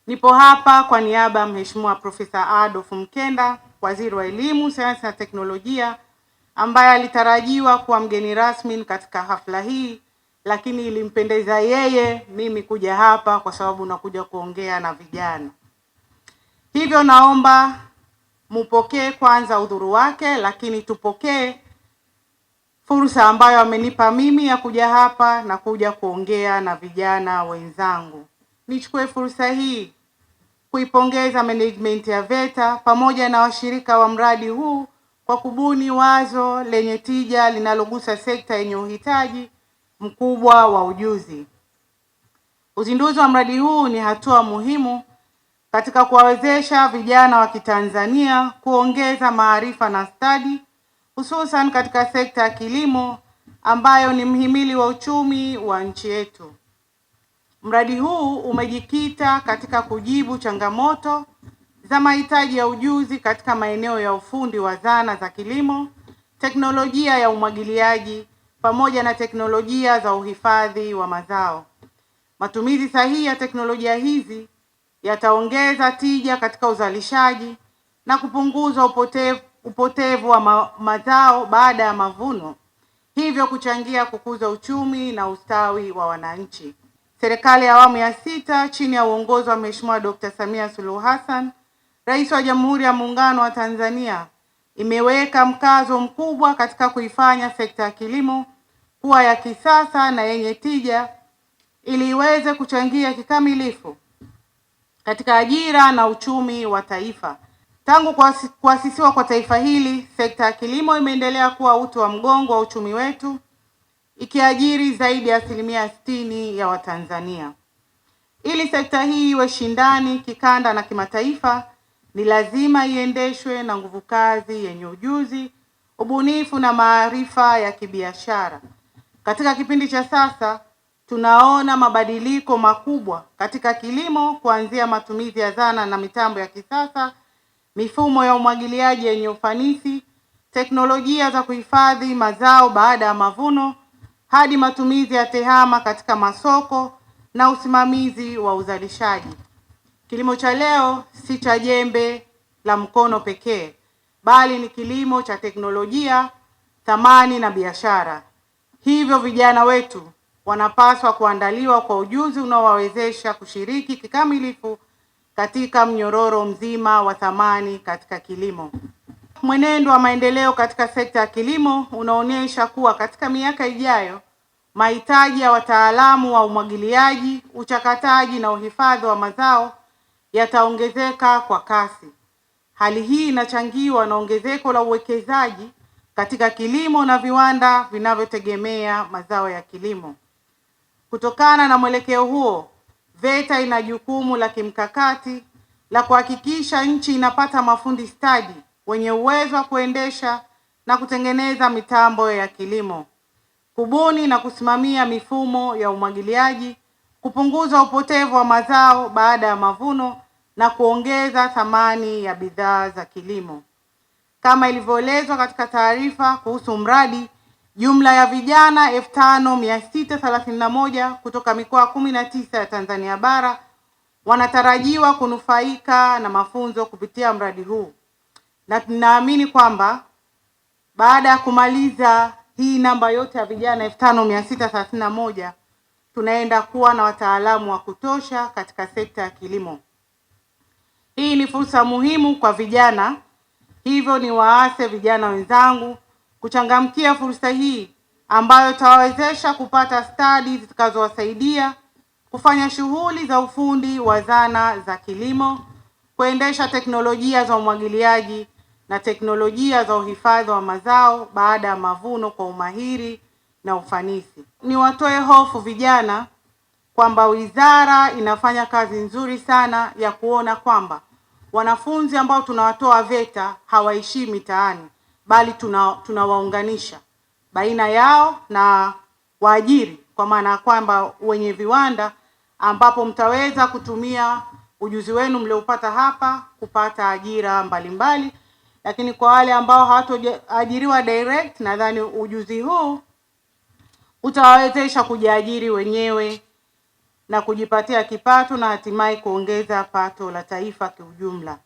Nipo hapa kwa niaba ya Mheshimiwa Profesa Adolf Mkenda, Waziri wa Elimu, Sayansi na Teknolojia, ambaye alitarajiwa kuwa mgeni rasmi katika hafla hii, lakini ilimpendeza yeye mimi kuja hapa kwa sababu nakuja kuongea na vijana. Hivyo naomba mupokee kwanza udhuru wake, lakini tupokee fursa ambayo amenipa mimi ya kuja hapa na kuja kuongea na vijana wenzangu. Nichukue fursa hii kuipongeza management ya VETA pamoja na washirika wa mradi huu kwa kubuni wazo lenye tija linalogusa sekta yenye uhitaji mkubwa wa ujuzi. Uzinduzi wa mradi huu ni hatua muhimu katika kuwawezesha vijana wa Kitanzania kuongeza maarifa na stadi, hususan katika sekta ya kilimo ambayo ni mhimili wa uchumi wa nchi yetu. Mradi huu umejikita katika kujibu changamoto za mahitaji ya ujuzi katika maeneo ya ufundi wa zana za kilimo, teknolojia ya umwagiliaji pamoja na teknolojia za uhifadhi wa mazao. Matumizi sahihi ya teknolojia hizi yataongeza tija katika uzalishaji na kupunguza upotevu wa mazao baada ya mavuno, hivyo kuchangia kukuza uchumi na ustawi wa wananchi. Serikali ya awamu ya sita chini ya uongozi wa Mheshimiwa Dr. Samia Suluhu Hassan, Rais wa Jamhuri ya Muungano wa Tanzania, imeweka mkazo mkubwa katika kuifanya sekta ya kilimo kuwa ya kisasa na yenye tija ili iweze kuchangia kikamilifu katika ajira na uchumi wa taifa. Tangu kuasisiwa kwa taifa hili, sekta ya kilimo imeendelea kuwa uti wa mgongo wa uchumi wetu, ikiajiri zaidi ya 60% ya Watanzania. Ili sekta hii iwe shindani kikanda na kimataifa, ni lazima iendeshwe na nguvu kazi yenye ujuzi, ubunifu na maarifa ya kibiashara. Katika kipindi cha sasa, tunaona mabadiliko makubwa katika kilimo, kuanzia matumizi ya zana na mitambo ya kisasa, mifumo ya umwagiliaji yenye ufanisi, teknolojia za kuhifadhi mazao baada ya mavuno, hadi matumizi ya tehama katika masoko na usimamizi wa uzalishaji. Kilimo cha leo si cha jembe la mkono pekee, bali ni kilimo cha teknolojia, thamani na biashara. Hivyo vijana wetu wanapaswa kuandaliwa kwa ujuzi unaowawezesha kushiriki kikamilifu katika mnyororo mzima wa thamani katika kilimo. Mwenendo wa maendeleo katika sekta ya kilimo unaonyesha kuwa katika miaka ijayo mahitaji ya wataalamu wa umwagiliaji, uchakataji na uhifadhi wa mazao yataongezeka kwa kasi. Hali hii inachangiwa na ongezeko la uwekezaji katika kilimo na viwanda vinavyotegemea mazao ya kilimo. Kutokana na mwelekeo huo, VETA ina jukumu la kimkakati la kuhakikisha nchi inapata mafundi stadi wenye uwezo wa kuendesha na kutengeneza mitambo ya kilimo, kubuni na kusimamia mifumo ya umwagiliaji, kupunguza upotevu wa mazao baada ya mavuno na kuongeza thamani ya bidhaa za kilimo. Kama ilivyoelezwa katika taarifa kuhusu mradi, jumla ya vijana 5631 kutoka mikoa 19 ya Tanzania bara wanatarajiwa kunufaika na mafunzo kupitia mradi huu. Na tunaamini kwamba baada ya kumaliza hii namba yote ya vijana 5631 tunaenda kuwa na wataalamu wa kutosha katika sekta ya kilimo. Hii ni fursa muhimu kwa vijana, hivyo ni waase vijana wenzangu kuchangamkia fursa hii ambayo itawawezesha kupata stadi zitakazowasaidia kufanya shughuli za ufundi wa zana za kilimo, kuendesha teknolojia za umwagiliaji na teknolojia za uhifadhi wa mazao baada ya mavuno kwa umahiri na ufanisi. Niwatoe hofu vijana kwamba wizara inafanya kazi nzuri sana ya kuona kwamba wanafunzi ambao tunawatoa VETA hawaishii mitaani, bali tunawaunganisha baina yao na waajiri, kwa maana ya kwamba wenye viwanda ambapo mtaweza kutumia ujuzi wenu mliopata hapa kupata ajira mbalimbali. Lakini kwa wale ambao hawatoajiriwa direct, nadhani ujuzi huu utawawezesha kujiajiri wenyewe na kujipatia kipato na hatimaye kuongeza pato la taifa kiujumla.